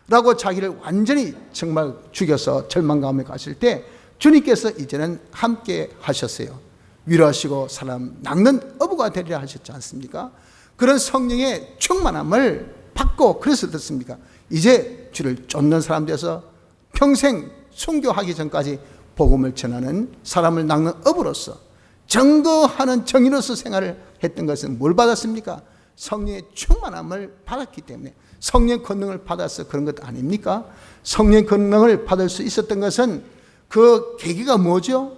라고 자기를 완전히 정말 죽여서 절망감에 가실 때 주님께서 이제는 함께 하셨어요. 위로하시고 사람 낚는 어부가 되리라 하셨지 않습니까? 그런 성령의 충만함을 받고, 그래서 어떻습니까? 이제 주를 쫓는 사람 돼서 평생 순교하기 전까지 복음을 전하는, 사람을 낚는 어부로서 증거하는 정인으로서 생활을 했던 것은 뭘 받았습니까? 성령의 충만함을 받았기 때문에, 성령 권능을 받아서 그런 것 아닙니까? 성령 권능을 받을 수 있었던 것은 그 계기가 뭐죠?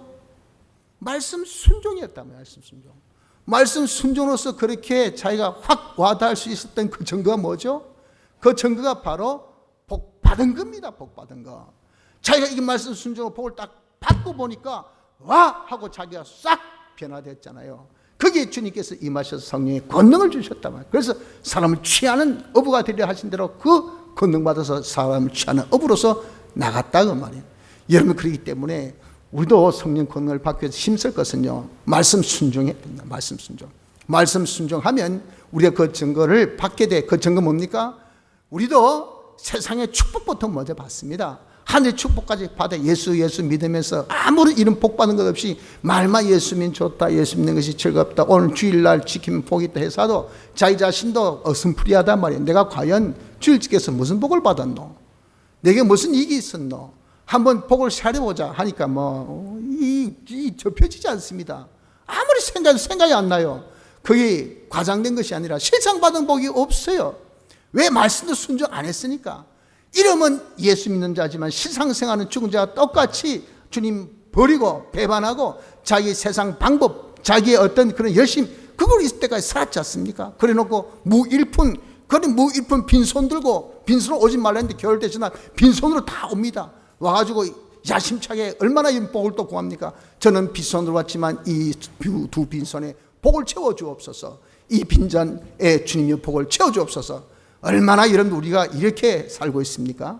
말씀 순종이었다면, 말씀 순종으로서 그렇게 자기가 확 와닿을 수 있었던 그 증거가 뭐죠? 그 증거가 바로 복 받은 겁니다. 복 받은 거. 자기가 이 말씀 순종으로 복을 딱 받고 보니까 와 하고 자기가 싹 변화됐잖아요. 거기에 주님께서 임하셔서 성령의 권능을 주셨단 말이에요. 그래서 사람을 취하는 어부가 되려 하신 대로 그 권능 받아서 사람을 취하는 어부로서 나갔다 그 말이에요. 여러분, 그렇기 때문에 우리도 성령 권능을 받기 위해서 힘쓸 것은요, 말씀 순종해야 된다. 말씀 순종하면 우리가 그 증거를 받게 돼. 그 증거 뭡니까? 우리도 세상의 축복부터 먼저 받습니다. 하늘의 축복까지 받아 예수 믿으면서 아무런 이런 복 받는 것 없이 말만 예수 믿으면 좋다, 예수 믿는 것이 즐겁다, 오늘 주일날 지키면 복이 있다 해서도 자기 자신도 어슴푸리하단 말이에요. 내가 과연 주일 지켜서 무슨 복을 받았노? 내게 무슨 이익이 있었노? 한번 복을 세려보자 하니까 접혀지지 않습니다. 아무리 생각이 안 나요. 그게 과장된 것이 아니라 실상 받은 복이 없어요. 왜? 말씀도 순종 안 했으니까. 이름은 예수 믿는 자지만 실상생활은 죽은 자와 똑같이 주님 버리고 배반하고 자기 세상 방법, 자기의 어떤 그런 열심, 그걸 있을 때까지 살았지 않습니까? 그래 놓고 무일푼 빈손 들고, 빈손으로 오지 말라 했는데 겨울 되시나 빈손으로 다 옵니다. 와가지고 야심차게 얼마나 이 복을 또 구합니까? 저는 빈손으로 왔지만 이 두 빈손에 복을 채워주옵소서. 이 빈잔에 주님의 복을 채워주옵소서. 얼마나 여러분 우리가 이렇게 살고 있습니까?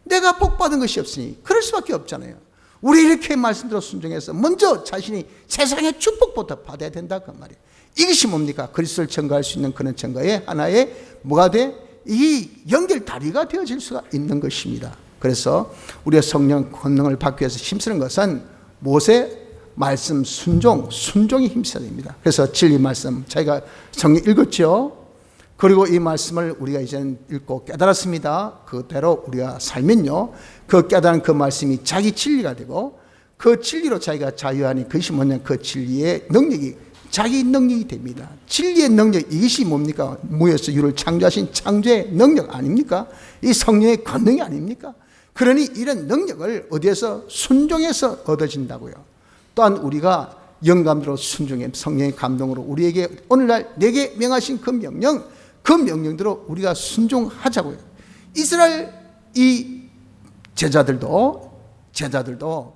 내가 복 받은 것이 없으니 그럴 수밖에 없잖아요. 우리 이렇게 말씀대로 순종해서 먼저 자신이 세상의 축복부터 받아야 된다 그 말이에요. 이것이 뭡니까? 그리스도를 증거할 수 있는 그런 증거의 하나의 뭐가 돼? 이 연결다리가 되어질 수가 있는 것입니다. 그래서 우리가 성령 권능을 받기 위해서 힘쓰는 것은 모세 말씀 순종에 힘써야 됩니다. 그래서 진리 말씀 자기가 성경 읽었죠. 그리고 이 말씀을 우리가 이제는 읽고 깨달았습니다. 그대로 우리가 살면요, 그 깨달은 그 말씀이 자기 진리가 되고 그 진리로 자기가 자유하니 그것이 뭐냐, 그 진리의 능력이 자기 능력이 됩니다. 진리의 능력, 이것이 뭡니까? 무에서 유를 창조하신 창조의 능력 아닙니까? 이 성령의 권능이 아닙니까? 그러니 이런 능력을 어디에서? 순종해서 얻어진다고요. 또한 우리가 영감대로 순종해 성령의 감동으로 우리에게 오늘날 내게 명하신 그 명령대로 우리가 순종하자고요. 이스라엘 이 제자들도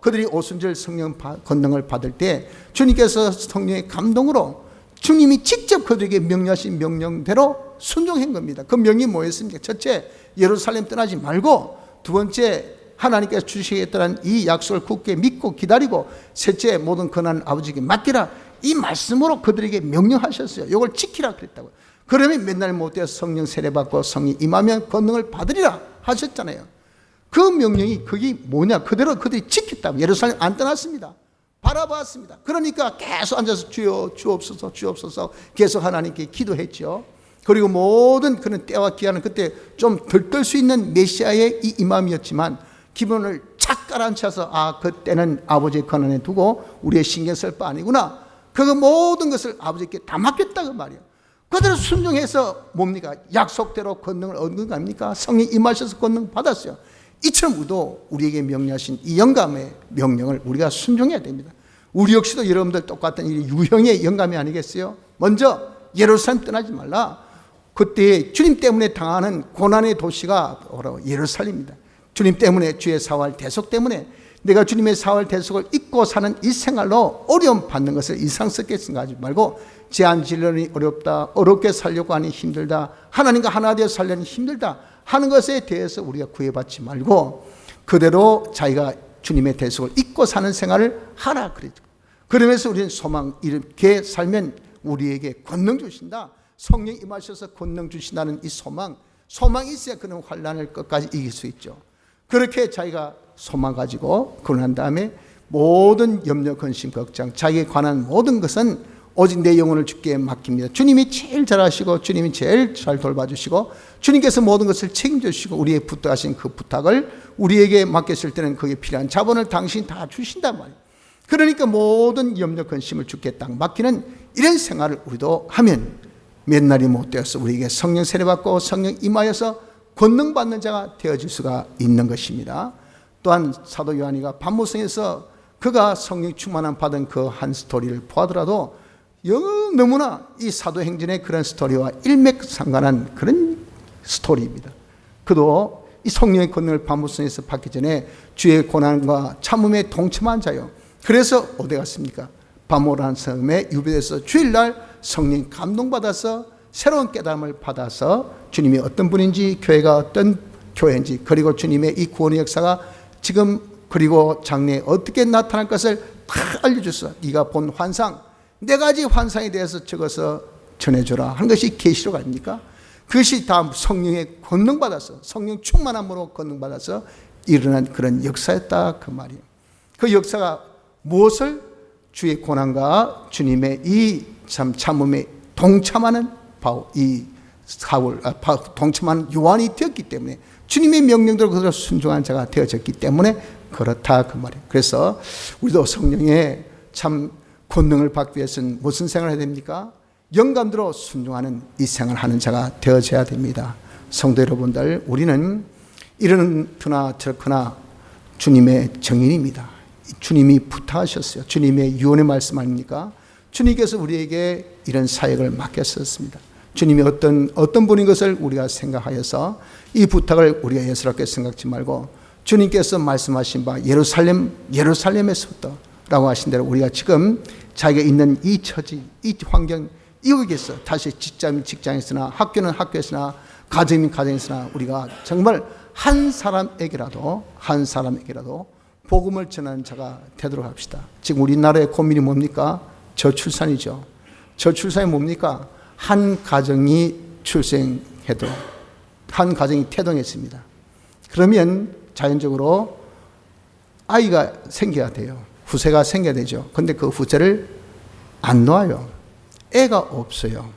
그들이 오순절 성령 권능을 받을 때 주님께서 성령의 감동으로 주님이 직접 그들에게 명령하신 명령대로 순종한 겁니다. 그 명령이 뭐였습니까? 첫째, 예루살렘 떠나지 말고, 두 번째, 하나님께서 주시겠다는 이 약속을 굳게 믿고 기다리고, 셋째, 모든 권한을 아버지께 맡기라. 이 말씀으로 그들에게 명령하셨어요. 이걸 지키라 그랬다고요. 그러면 맨날 못되어 성령 세례받고 성령 임하면 권능을 받으리라 하셨잖아요. 그 명령이 그게 뭐냐, 그대로 그들이 지켰다고. 예루살렘 안 떠났습니다. 바라봤습니다. 그러니까 계속 앉아서 주여 주옵소서 주옵소서 계속 하나님께 기도했죠. 그리고 모든 그런 때와 기한은 그때 좀 들뜰 수 있는 메시아의 이 임함이었지만 기분을 착 깔아앉혀서 그때는 아버지의 권한에 두고 우리의 신경 쓸 바 아니구나. 그 모든 것을 아버지께 다 맡겼다 그 말이에요. 그대로 순종해서 뭡니까? 약속대로 권능을 얻는 거 아닙니까? 성령 임하셔서 권능 받았어요. 이처럼 우리도 우리에게 명령하신 이 영감의 명령을 우리가 순종해야 됩니다. 우리 역시도 여러분들 똑같은 이 유형의 영감이 아니겠어요? 먼저 예루살렘 떠나지 말라. 그때 주님 때문에 당하는 고난의 도시가 바로 예루살렘입니다. 주님 때문에, 주의 사활 대속 때문에 내가 주님의 사활 대속을 잊고 사는 이 생활로 어려움 받는 것을 이상스럽게 생각하지 말고, 제한 진련이 어렵다, 어렵게 살려고 하니 힘들다, 하나님과 하나 되어 살려니 힘들다 하는 것에 대해서 우리가 구애받지 말고 그대로 자기가 주님의 대속을 잊고 사는 생활을 하라 그랬죠. 그러면서 우리는 소망, 이렇게 살면 우리에게 권능 주신다, 성령 임하셔서 권능 주신다는 이 소망이 있어야 그는 환난을 끝까지 이길 수 있죠. 그렇게 자기가 소망 가지고 그러고 난 다음에 모든 염려, 근심, 걱정, 자기에 관한 모든 것은 오직 내 영혼을 주께 맡깁니다. 주님이 제일 잘하시고 주님이 제일 잘 돌봐주시고 주님께서 모든 것을 책임져 주시고 우리의 부탁하신 그 부탁을 우리에게 맡겼을 때는 그게 필요한 자본을 당신이 다 주신단 말이에요. 그러니까 모든 염려, 근심을 주께 딱 맡기는 이런 생활을 우리도 하면 몇 날이 못 되어서 우리에게 성령 세례받고 성령 임하여서 권능 받는 자가 되어질 수가 있는 것입니다. 또한 사도 요한이가 반모성에서 그가 성령 충만함 받은 그 한 스토리를 보아더라도 너무나 이 사도행전의 그런 스토리와 일맥상관한 그런 스토리입니다. 그도 이 성령의 권능을 반모성에서 받기 전에 주의 고난과 참음에 동참한 자요. 그래서 어디 갔습니까? 바모라는 섬에 유배돼서 주일날 성령 감동받아서 새로운 깨달음을 받아서 주님이 어떤 분인지, 교회가 어떤 교회인지, 그리고 주님의 이 구원의 역사가 지금 그리고 장래에 어떻게 나타날 것을 다 알려줬어. 네가 본 환상, 네 가지 환상에 대해서 적어서 전해줘라 하는 것이 계시록 아닙니까? 그것이 다 성령의 권능 받아서, 성령 충만함으로 권능 받아서 일어난 그런 역사였다 그 말이에요. 그 역사가 무엇을? 주의 고난과 주님의 이 참음에 동참하는 바울, 동참하는 요한이 되었기 때문에, 주님의 명령대로 그대로 순종한 자가 되어졌기 때문에 그렇다 그 말이에요. 그래서 우리도 성령의 참 권능을 받기 위해서는 무슨 생활을 해야 됩니까? 영감대로 순종하는 이 생활을 하는 자가 되어져야 됩니다. 성도 여러분들, 우리는 이러나 저러나 주님의 정인입니다. 주님이 부탁하셨어요. 주님의 유언의 말씀 아닙니까? 주님께서 우리에게 이런 사역을 맡겼었습니다. 주님이 어떤 분인 것을 우리가 생각하여서 이 부탁을 우리가 예스럽게 생각지 말고, 주님께서 말씀하신 바 예루살렘에서부터 라고 하신 대로 우리가 지금 자기가 있는 이 처지, 이 환경, 이곳에서 다시 직장에서나 학교는 학교에서나 가정이면 가정에서나 우리가 정말 한 사람에게라도 복음을 전하는 자가 되도록 합시다. 지금 우리나라의 고민이 뭡니까? 저출산이죠. 저출산이 뭡니까? 한 가정이 출생해도 한 가정이 태동했습니다. 그러면 자연적으로 아이가 생겨야 돼요. 후세가 생겨야 되죠. 근데 그 후세를 안 놓아요. 애가 없어요.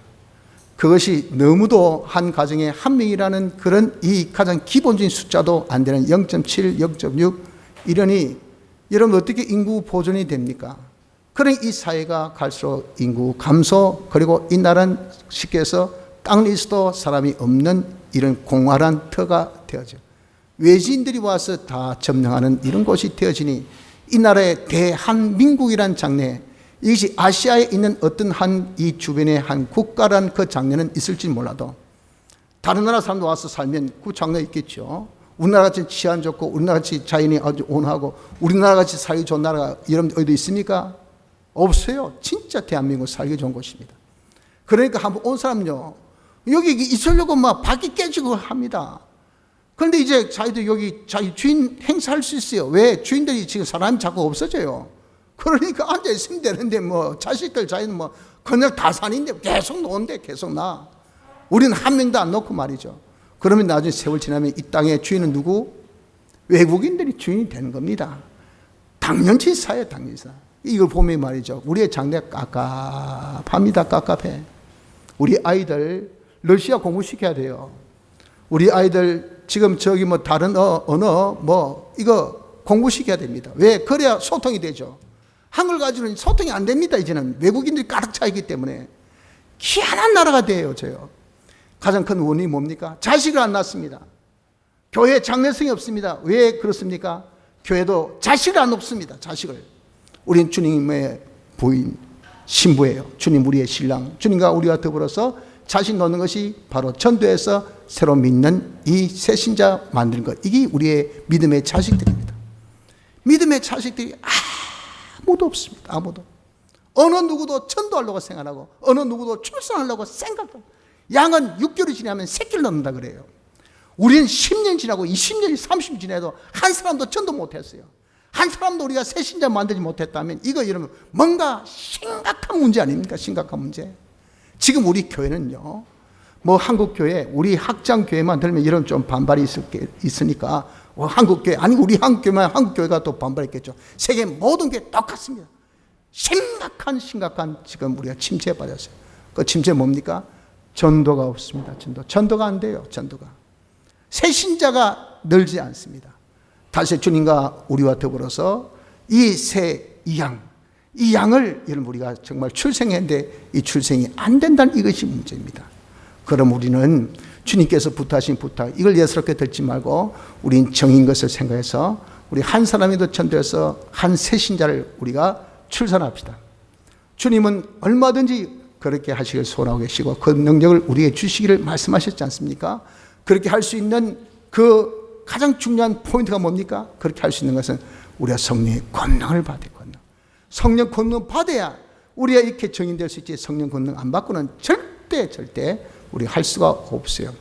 그것이 너무도 한 가정에 한 명이라는 그런 이 가장 기본적인 숫자도 안 되는 0.7, 0.6 이러니 여러분 어떻게 인구 보존이 됩니까? 그러니 이 사회가 갈수록 인구 감소, 그리고 이 나라는 쉽게 해서 땅리스도 사람이 없는 이런 공활한 터가 되어져. 외지인들이 와서 다 점령하는 이런 곳이 되어지니 이 나라의 대한민국이란 장래, 이것이 아시아에 있는 어떤 한 이 주변의 한 국가란 그 장래는 있을지 몰라도 다른 나라 사람도 와서 살면 그 장래 있겠죠. 우리나라 같이 치안 좋고 우리나라 같이 자연이 아주 온화하고 우리나라 같이 살기 좋은 나라가 여러분 어디 있습니까? 없어요. 진짜 대한민국 살기 좋은 곳입니다. 그러니까 한번 온 사람요, 여기 있으려고 막 밖이 깨지고 합니다. 그런데 이제 자기도 여기 자기 주인 행사할 수 있어요. 왜? 주인들이 지금 사람이 자꾸 없어져요. 그러니까 앉아있으면 되는데 뭐 자식들 자기는 뭐 그냥 다산인데 계속 노는데 계속 나. 우리는 한 명도 안 놓고 말이죠. 그러면 나중에 세월 지나면 이 땅의 주인은 누구? 외국인들이 주인이 되는 겁니다. 당연히 사예요, 당연히 사. 이걸 보면 말이죠. 우리의 장래가 깝깝합니다. 깝깝해. 우리 아이들 러시아 공부시켜야 돼요. 우리 아이들 지금 저기 뭐 다른 언어 뭐 이거 공부시켜야 됩니다. 왜? 그래야 소통이 되죠. 한글 가지고는 소통이 안 됩니다. 이제는 외국인들이 가득 차 있기 때문에 희한한 나라가 돼요. 저요. 가장 큰 원인이 뭡니까? 자식을 안 낳습니다. 교회 장래성이 없습니다. 왜 그렇습니까? 교회도 자식을 안 놓습니다. 자식을. 우린 주님의 부인, 신부예요. 주님 우리의 신랑. 주님과 우리와 더불어서 자식 놓는 것이 바로 전도해서 새로 믿는 이 새신자 만드는 것. 이게 우리의 믿음의 자식들입니다. 믿음의 자식들이 아무도 없습니다. 아무도. 어느 누구도 전도하려고 생각하고 어느 누구도 출산하려고 생각하고, 양은 6개월이 지나면 새끼를 낳는다 그래요. 우리는 10년 지나고 20년이 30년 지나도 한 사람도 전도 못했어요. 한 사람도 우리가 새신자 만들지 못했다면 이거 여러분 뭔가 심각한 문제 아닙니까? 심각한 문제. 지금 우리 교회는요, 뭐 한국교회, 우리 학장교회만 들면 이런 좀 반발이 있으니까 한국교회, 아니 우리 한국교회만 한국교회가 또 반발했겠죠. 세계 모든 교회 똑같습니다. 심각한 지금 우리가 침체에 빠졌어요. 그 침체 뭡니까? 전도가 없습니다. 전도가 안 돼요. 전도가. 새신자가 늘지 않습니다. 다시 주님과 우리와 더불어서 이 양을 여러분 우리가 정말 출생했는데 이 출생이 안 된다는 이것이 문제입니다. 그럼 우리는 주님께서 부탁하신 부탁, 이걸 예스럽게 듣지 말고 우린 정인 것을 생각해서 우리 한 사람이도 전도해서 한 새신자를 우리가 출산합시다. 주님은 얼마든지 그렇게 하시길 소원하고 계시고 그 능력을 우리에게 주시기를 말씀하셨지 않습니까? 그렇게 할 수 있는 그 가장 중요한 포인트가 뭡니까? 그렇게 할 수 있는 것은 우리가 성령의 권능을 받을 권능. 성령 권능 받아야 우리가 이렇게 정인될 수 있지, 성령 권능 안 받고는 절대 우리가 할 수가 없어요.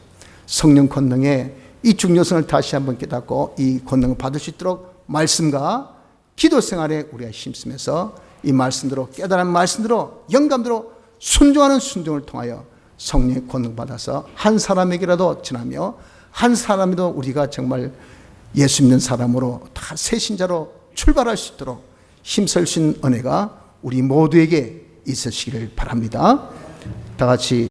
성령 권능의 이 중요성을 다시 한번 깨닫고 이 권능을 받을 수 있도록 말씀과 기도 생활에 우리가 힘쓰면서 이 말씀대로, 깨달은 말씀대로, 영감대로 순종하는 순종을 통하여 성령의 권능 받아서 한 사람에게라도 전하며 한 사람이도 우리가 정말 예수 믿는 사람으로 다 새신자로 출발할 수 있도록 힘쓸 수 있는 은혜가 우리 모두에게 있으시기를 바랍니다. 다 같이